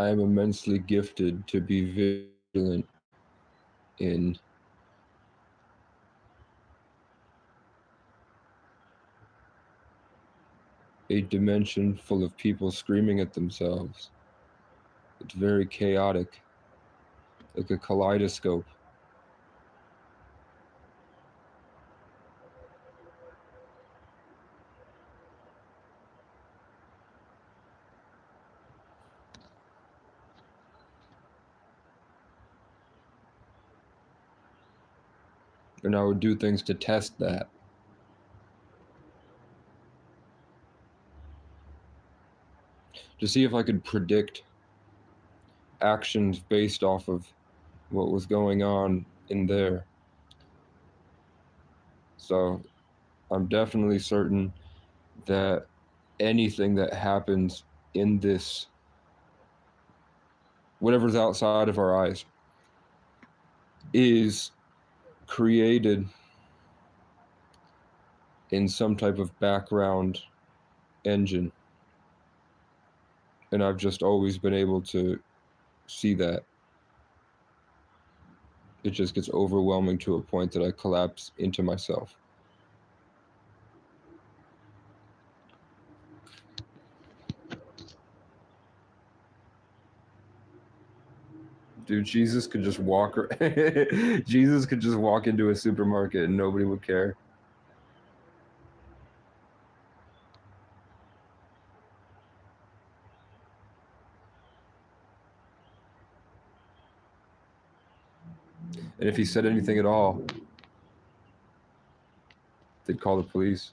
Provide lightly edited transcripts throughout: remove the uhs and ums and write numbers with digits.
I am immensely gifted to be vigilant in a dimension full of people screaming at themselves. It's very chaotic, like a kaleidoscope. And I would do things to test that. To see if I could predict actions based off of what was going on in there. So I'm definitely certain that anything that happens in this, whatever's outside of our eyes, is created in some type of background engine. And I've just always been able to see that. It just gets overwhelming to a point that I collapse into myself. Dude, Jesus could just walk. Jesus could just walk into a supermarket and nobody would care. And if he said anything at all, they'd call the police.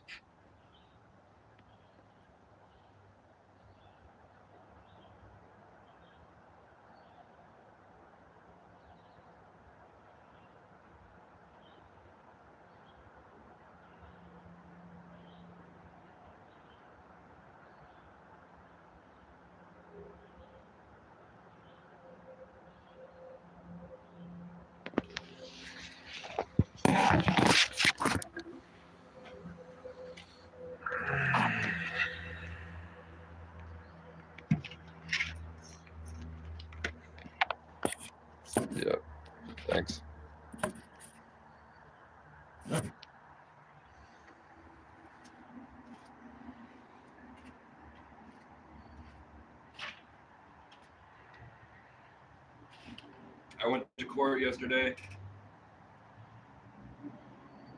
Yeah, thanks. I went to court yesterday.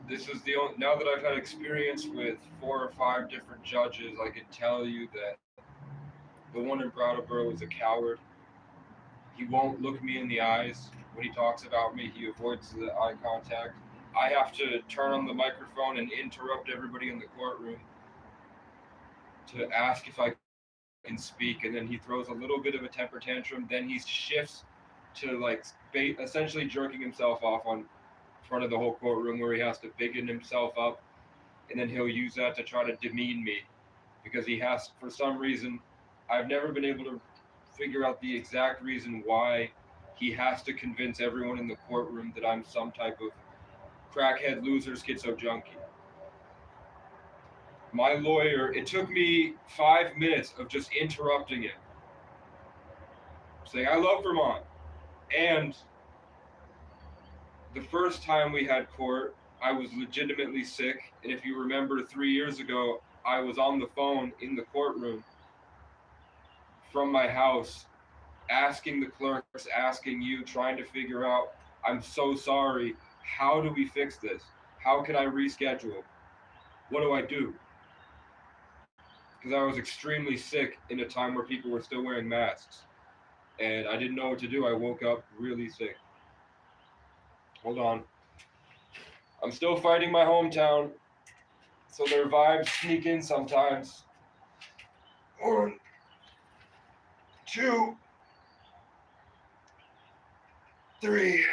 This is the only, now that I've had experience with 4 or 5 different judges, I can tell you that the one in Brattleboro is a coward. He won't look me in the eyes when he talks about me. He avoids the eye contact. I have to turn on the microphone and interrupt everybody in the courtroom to ask if I can speak, and then he throws a little bit of a temper tantrum. Then he shifts to like essentially jerking himself off on front of the whole courtroom where he has to biggin himself up, and then he'll use that to try to demean me because he has, for some reason, I've never been able to figure out the exact reason why he has to convince everyone in the courtroom that I'm some type of crackhead loser schizo junkie. My lawyer, it took me 5 minutes of just interrupting it, saying, I love Vermont. And the first time we had court, I was legitimately sick. And if you remember 3 years ago, I was on the phone in the courtroom from my house, asking the clerks, asking you, trying to figure out, I'm so sorry. How do we fix this? How can I reschedule? What do I do? Because I was extremely sick in a time where people were still wearing masks. And I didn't know what to do. I woke up really sick. Hold on. I'm still fighting my hometown, so their vibes sneak in sometimes. 1, 2, 3,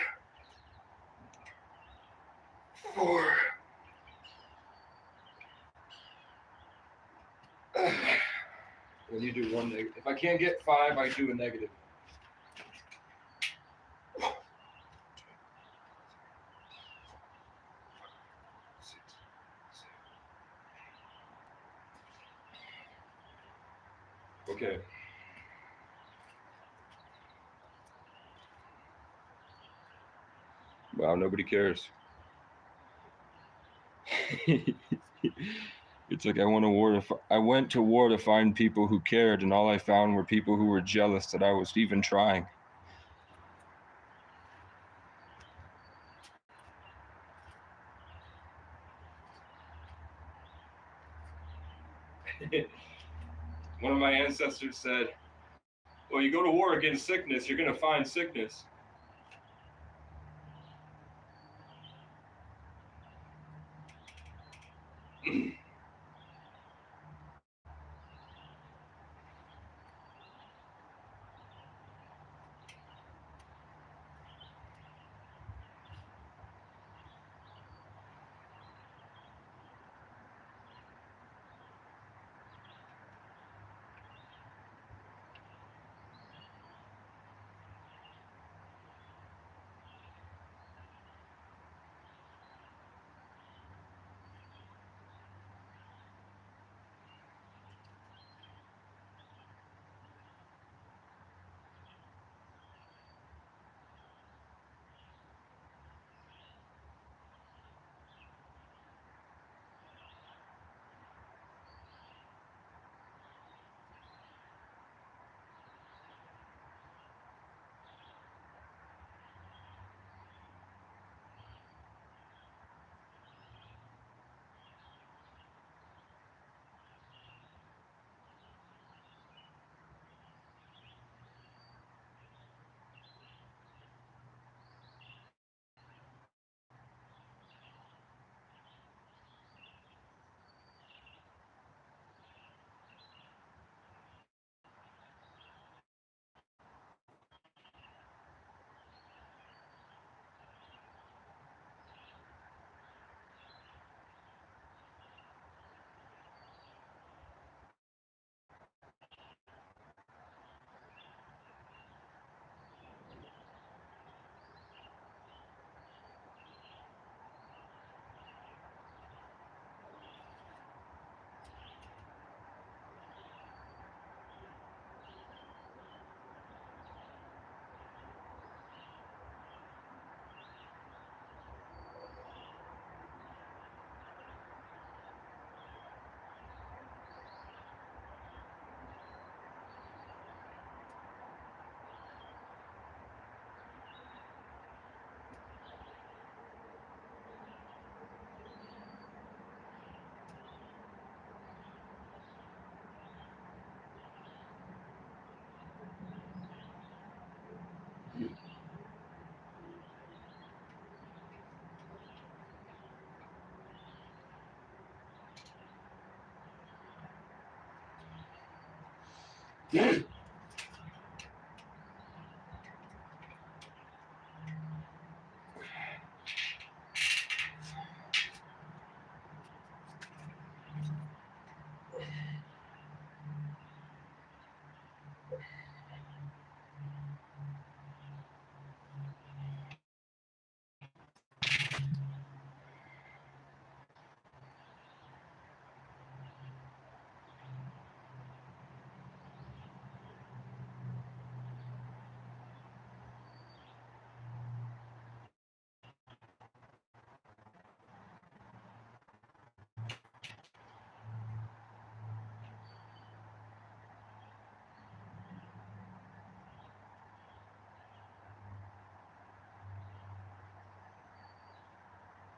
4. When you do one negative, if I can't get 5, I do a negative. Okay. Wow, nobody cares. It's like I went to war to find people who cared, and all I found were people who were jealous that I was even trying. One of my ancestors said, "Well, you go to war against sickness, you're going to find sickness."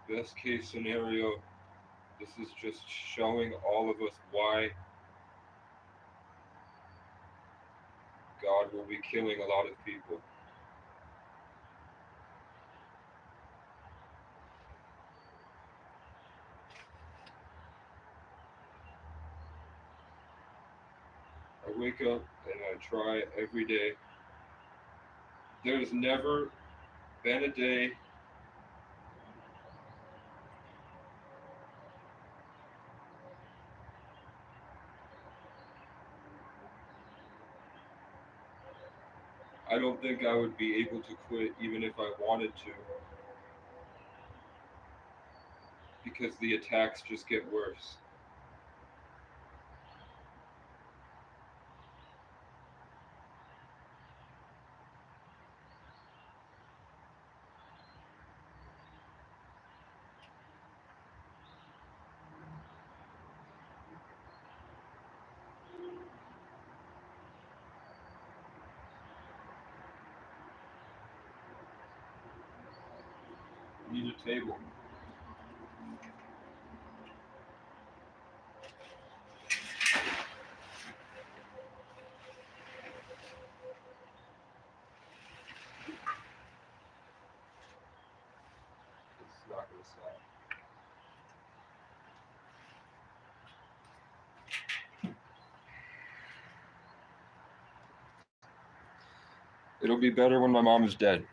Best case scenario, this is just showing all of us why God will be killing a lot of people. I wake up and I try every day. There's never been a day I don't think I would be able to quit even if I wanted to, because the attacks just get worse. Need a table. It's not gonna slide. It'll be better when my mom is dead.